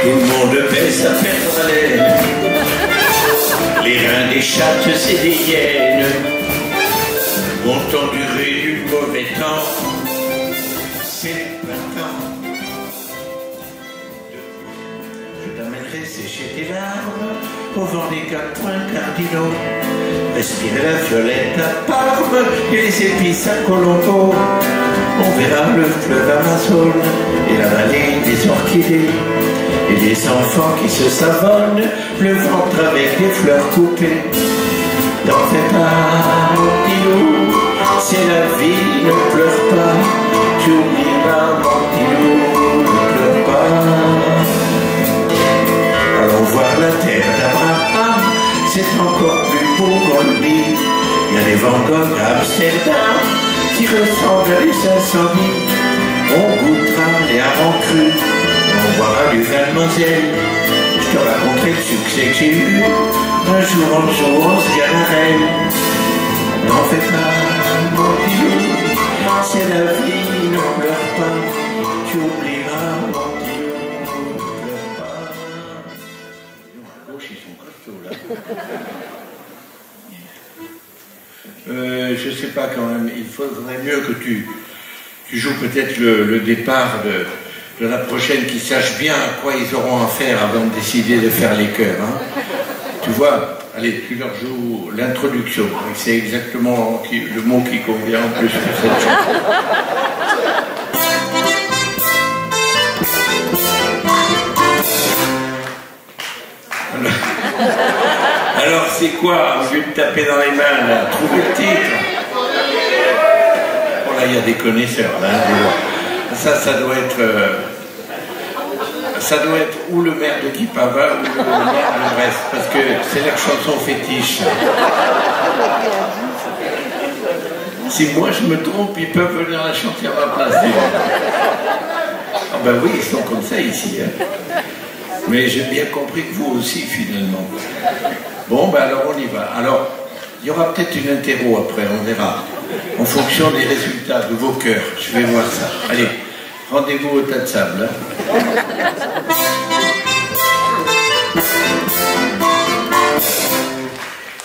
Tout le monde baisse à perdre haleine. Les reins des chattes et des hyènes ont enduré du mauvais temps. C'est le printemps. Je t'amènerai sécher tes larmes au vent des 4 points cardinaux. Respirer la violette à Parme et les épices à Colombo. On verra le fleuve Amazone et la vallée des orchidées. Et des enfants qui se savonnent, le ventre avec des fleurs coupées. N'en fais pas, mon petit loup, c'est la vie, ne pleure pas. Tu oublieras, mon petit loup, ne pleure pas. Allons voir la terre d'Abraham, c'est encore plus beau qu'on le dit. Il y a des Van Gogh à Amsterdam qui ressemblent à des 500 000. On goûtera les harengs crus. On boira du vin de Moselle. Je te raconterai le succès que j'ai eu. Un jour en jour, on se galerait. N'en fais pas, mon petit loup, c'est la vie, ne pleure pas. Tu oublieras, mon petit loup, ne pleure pas. À gauche, ils sont costauds, là. Je sais pas quand même, il faudrait mieux que tu joues peut-être le départ de la prochaine, qui sache bien à quoi ils auront à faire avant de décider de faire les chœurs. Hein. Tu vois, allez, tu leur joues l'introduction. C'est exactement le mot qui convient en plus pour cette chanson. Alors c'est quoi, au lieu de taper dans les mains, là, trouver le titre? Bon là, il y a des connaisseurs, là. Ça doit être... ça doit être ou le maire de Kipava ou le maire de Brest, parce que c'est leur chanson fétiche. Si moi je me trompe, ils peuvent venir la chanter à ma place. Ah ben oui, ils sont comme ça ici. Hein. Mais j'ai bien compris que vous aussi, finalement. Bon, ben alors on y va. Alors, il y aura peut-être une interro après, on verra. En fonction des résultats de vos chœurs. Je vais voir ça. Allez, rendez-vous au tas de sable. Hein.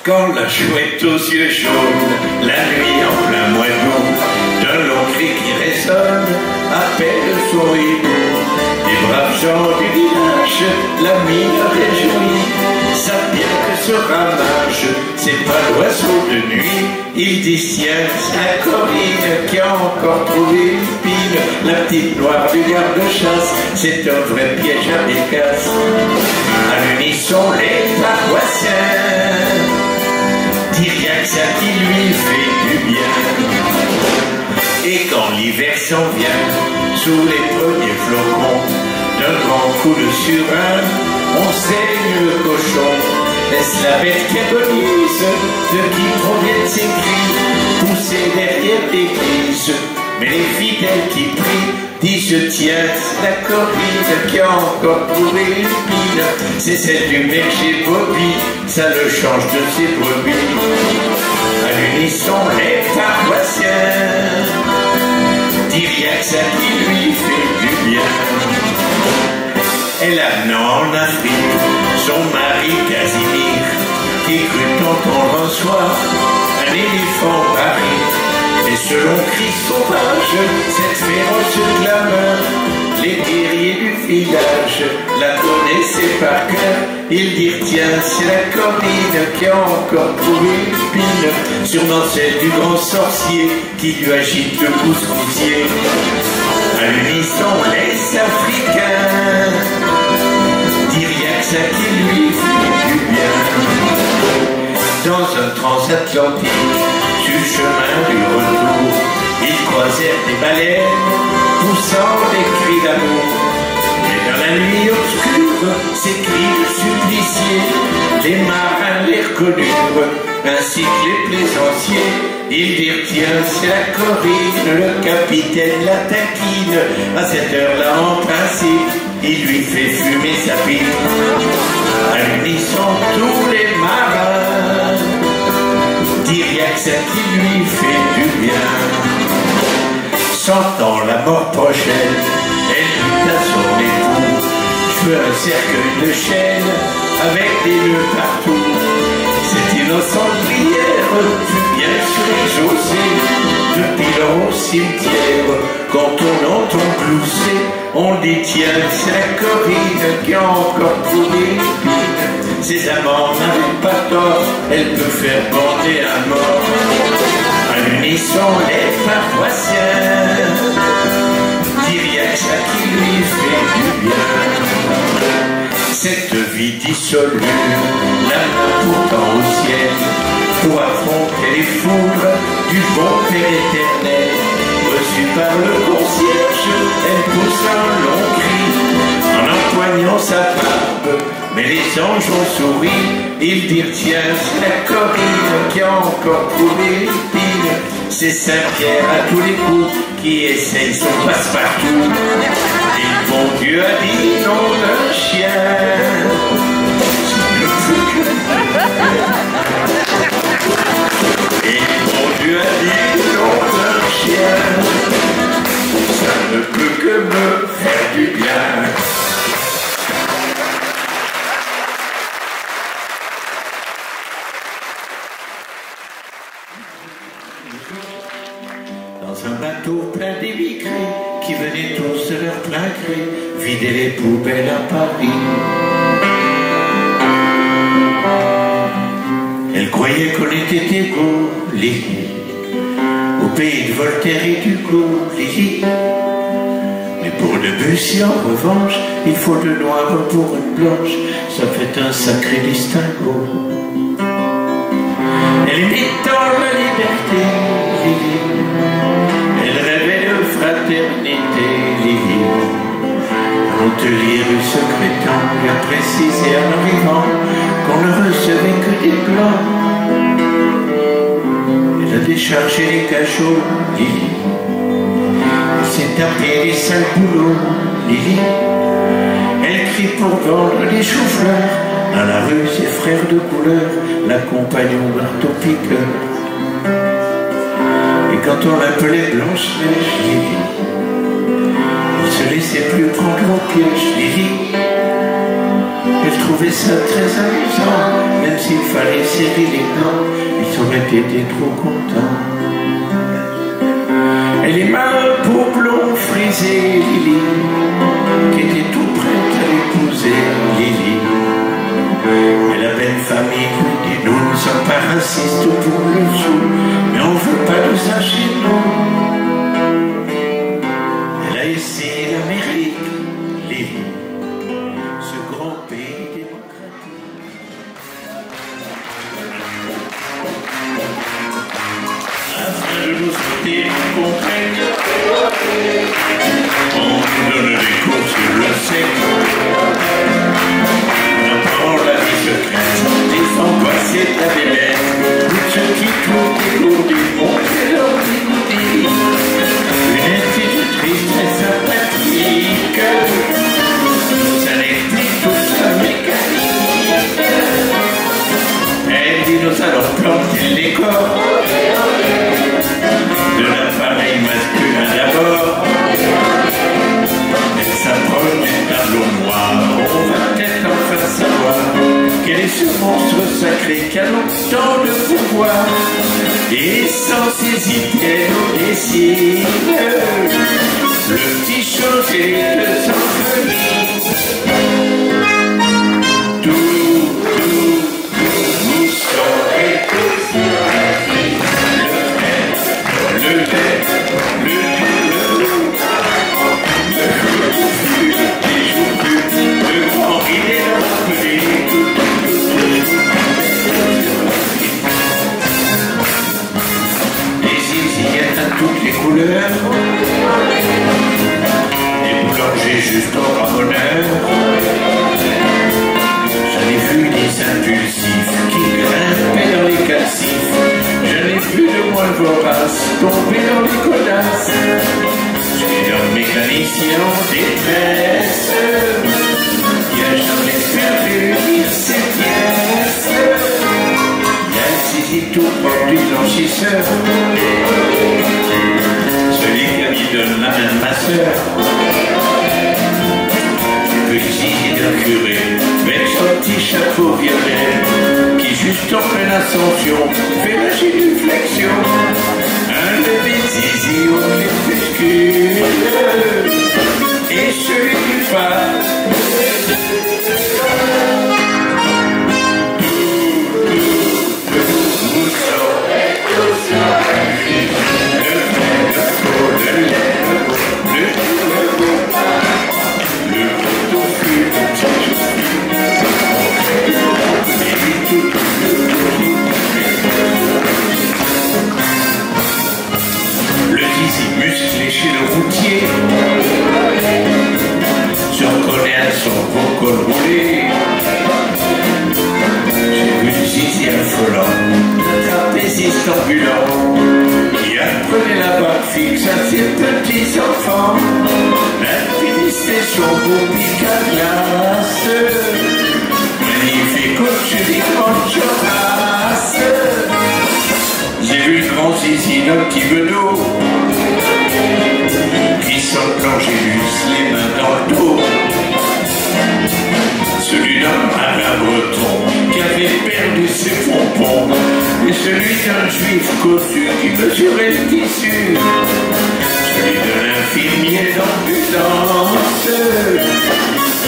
Quand la chouette aux yeux jaunes, la nuit en plein mois d'août, d'un long cri qui résonne, appelle son hibou. Les braves gens du village, la mine réjouie, savent bien que ce ramage, c'est pas l'oiseau de nuit. Ils disent tiens, c'est la Corinne qui a encore trouvé une pile. La petite noire du garde-chasse, c'est un vrai piège à bécasse. À l'unisson, les paroissiens disent rien que ça qui lui fait du bien. Et quand l'hiver s'en vient, sous les premiers flocons, d'un grand coup de surin, on saigne le cochon. Est-ce la bête qui agonise, de qui proviennent ces cris, poussés derrière l'église? Mais les fidèles qui prient disent tiens, la Corinne qui a encore trouvé une pile, c'est celle du berger Bobby, ça le change de ses brebis. À l'unisson, les paroissiens disent rien que ça qui lui fait du bien. Elle amena en Afrique son mari Casimir, qui crut entendre un soir un éléphant Paris. Et selon cri sauvage, cette féroce clameur, les guerriers du village la connaissaient par cœur. Ils dirent tiens, c'est la Corinne qui a encore trouvé une pile, sûrement celle du grand sorcier qui lui agite le couscoussier. À l'unisson, les Africains disent rien que ça qui lui fait du bien. Dans un transatlantique, sur le chemin du retour, ils croisèrent des baleines, poussant des cris d'amour. Mais dans la nuit obscure, ces cris de suppliciés, les marins les reconnurent, ainsi que les plaisanciers. Ils dirent tiens, c'est la Corinne, le capitaine la taquine. À cette heure-là, en principe, il lui fait fumer sa pipe. À l'unisson, tous les marins disent rien que ça qui lui fait du bien. Sentant la mort prochaine, elle dit à son époux, je peu un cercueil de chêne avec des nœuds partout. Cette innocente prière fut bien sur les chaussées, depuis leur au cimetière. Quand on entend glousser, on dit tiens, c'est la Corinne qui a encore trouvé l'épine. Ses amants n'avaient pas tort, elle peut faire bander un mort. À l'unisson les paroissiens, dit rien que ça qui lui fait du bien. Cette vie dissolue, la main pourtant au ciel, pour affronter les foudres du bon Père éternel. Reçue par le concierge, elle pousse un long cri, en empoignant sa barbe, mais les anges ont souri. Ils dirent tiens, c'est la Corinne qui a encore trouvé l'épine. C'est Saint-Pierre à tous les coups qui essaye son passe-partout. Et bon Dieu a dit non d'un chien. Et bon Dieu a dit non d'un chien. Ça ne peut que me faire du bien. Dans un bateau plein d'émigrés qui venaient tous de leur plein gré vider les poubelles à Paris. Elle croyait qu'on était égaux, Lily, au pays de Voltaire et d'Hugo, Lily. Mais pour Debussy, en revanche, il faut de noir pour une blanche, ça fait un sacré distinguo. Elle vit dans la liberté, Lily. Elle rêvait de fraternité, Lily. L'hôtelier rue Secrétan lui a précisé en arrivant qu'on ne recevait que des blancs. Elle a déchargé les cachots, Lily. Elle s'est tapé les sales boulots, Lily. Elle crie pour vendre des choux-fleurs. Dans la rue, ses frères de couleur l'accompagnent au marteau-piqueur. Et quand on l'appelait Blanche-Neige, Lily, elle se laissait plus prendre au piège, Lily. Elle trouvait ça très amusant, même s'il fallait serrer les dents, ils auraient été trop contents. Elle est mal pour blond frisé, Lily, qui était tout prête à l'épouser, Lily. Mais la belle famille lui dit nous ne sommes pas racistes pour le sou, mais on ne veut pas de ça chez nous. Elle a essayé l'Amérique, Lily, ce grand pays démocratique. Afin de nous soutenir contre elle, on nous donne des cours sur le sexe. On apprend la vie secrète, des angoissés de la bébête, toutes ceux qui trouvent des cours du monde et leur bigoudi. Une institutrice très sympathique nous a expliqué toute sa mécanique. Elle dit nous allons planter les corps de l'appareil masculin d'abord. Elle s'approche du tableau noir, on va peut-être enfin savoir quel est ce monstre sacré qui a longtemps de pouvoir. Et sans ses idées nous dessine le petit José de Saint-Denis. Tout, nous saurez tous le tête, le grand idée des zizillettes à toutes les couleurs, des boulangers juste au ramoneur. J'en ai vu des impulsifs qui grimpaient dans les cassifs. J'en ai vu de moins voraces tomber dans les codasses. J'ai un mécanicien en détresse qui a jamais pu réunir ses pièces. Il y a le zizi tout propre du blanchisseur, celui qui a mis de la main de ma soeur. J'ai vu le zizi de faux violet qui juste en pleine ascension fait la génuflexion. Un bébé zizi au crépuscule et celui du phare. Musclé chez le routier se reconnaît à son beau col roulé. J'ai vu le zizi affolant trapéziste ambulant qui apprenait la barre fixe à ses petits enfants. L'alpiniste et son beau pic à glace, magnifique au-dessus des grandes terrasses. J'ai vu le grand zizi d'un petit bedeau qui s'enclenchait les mains dans le dos. Celui d'un marin breton qui avait perdu ses pompons et celui d'un juif cossu qui mesurait le tissu. Celui de l'infirmier d'ambulance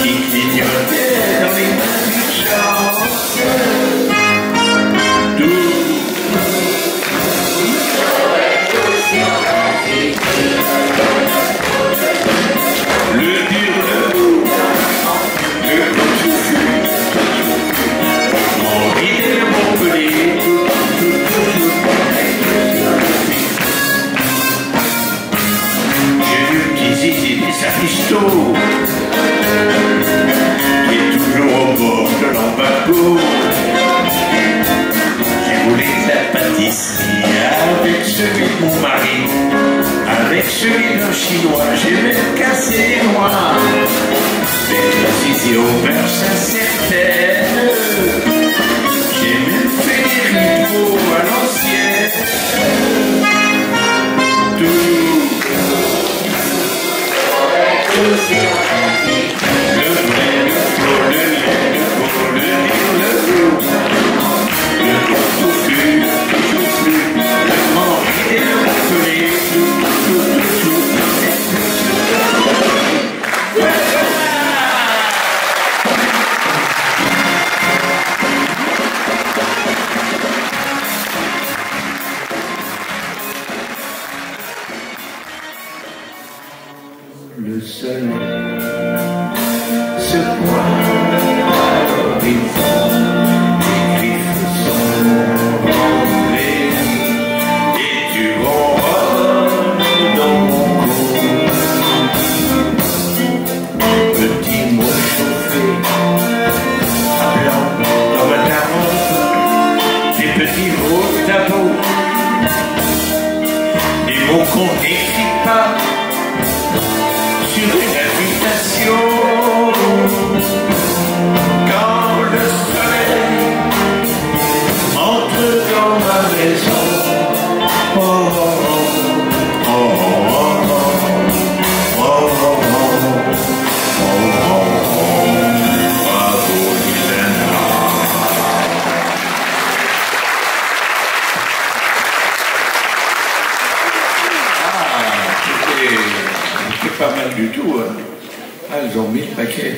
qui clignotait dans les mains d'une chance. Le dur debout, le coup mon idée, mon pelé, j'ai vu petit zizi des sapistos qui est toujours au bord de l'embargo. J'ai roulé la pâtisserie avec celui de mon mari. Avec celui d'un chinois, j'ai même cassé les noix. Avec le zizi au beurre, ça certaine. J'ai même fait des rideaux à l'ancienne. Toujours. Le vrai, le faux, le lait, le beau, le dur, le flou. Le gros touffu, toujours plus. Le mangé et le pelé. Le soleil se pointe à l'horizon, les griffes sont rentrées et tu ronronnes dans mon cou. Petit mot chauffé à blanc comme un tarot, des petits mots tabous, des mots qu'on n'écrit pas sur une invitation. Quand le soleil entre dans ma maison, oh, oh, oh, oh, oh, oh, oh, oh, oh, bravo Milena. C'était pas mal du tout, hein. Ah, elles ont mis le paquet.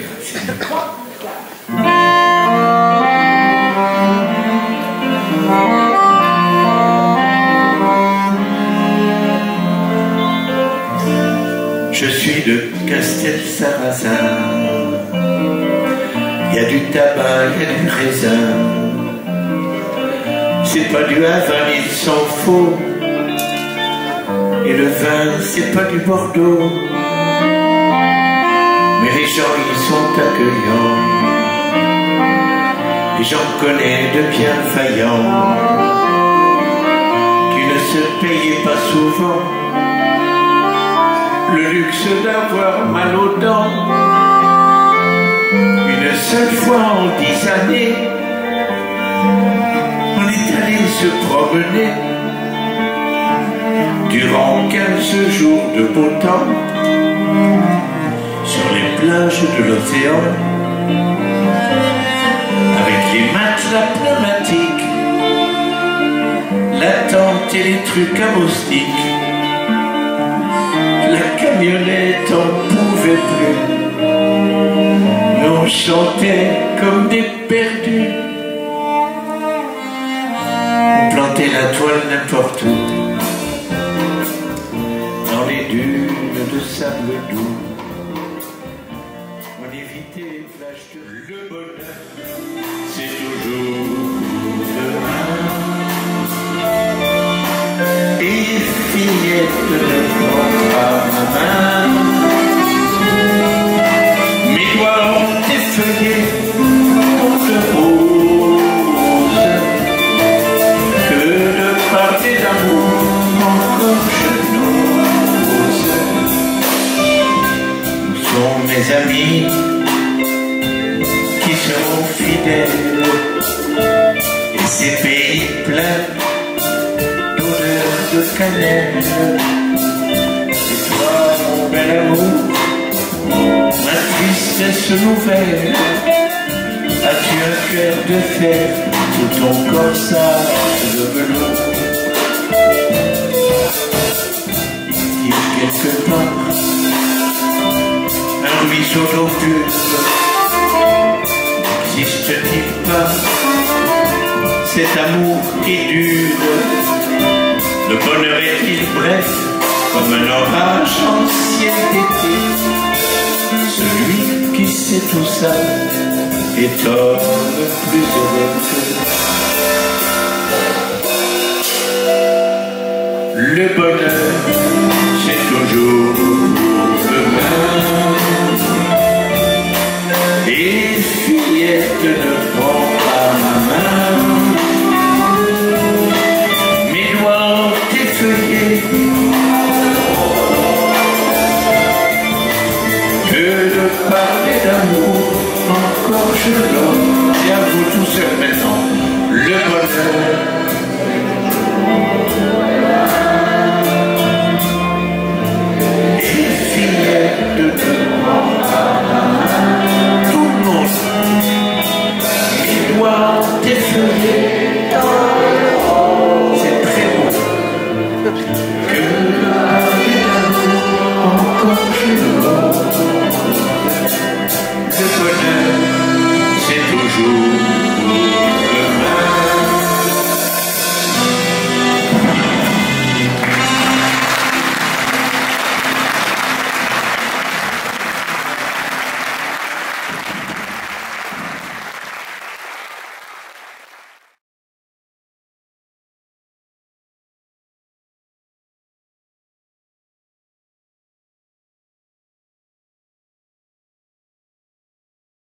Je suis de Castel-Sarrazin. Il y a du tabac, il y a du raisin. C'est pas du Havane, il s'en faut. Et le vin, c'est pas du Bordeaux. Mais les gens, ils sont accueillants. Et j'en connais de bienfaillants qui ne se payaient pas souvent le luxe d'avoir mal aux dents. Une seule fois en 10 années, on est allé se promener durant 15 jours de beau temps sur les plages de l'océan avec les matelas pneumatiques, la tente et les trucs à moustiques. La camionnette en pouvait plus. Nous on chantait comme des perdus. On plantait la toile n'importe où, dans les dunes de sable doux. On évitait les flashs de le bonheur, c'est toujours demain. Et fillette de prendre à ma main. Mes doigts ont effeuillé contre rose. Que de parler d'amour encore je n'ose. Où sont mes amis qui seront fidèles? Et ces pays pleins de cannelle. Et toi, mon bel amour, ma tristesse nouvelle, as-tu un cœur de fer sous ton corsage de velours? Il quelque part un ruisseau d'eau pure, n'existe-t-il pas cet amour qui dure? Le bonheur est-il bref, comme un orage en ciel d'été? Celui qui sait tout ça est homme plus heureux. Le bonheur, c'est toujours demain. Et fillette ne prend pas ma main. Que de parler d'amour, encore je l'homme. Et à vous tout seul maintenant, le bonheur.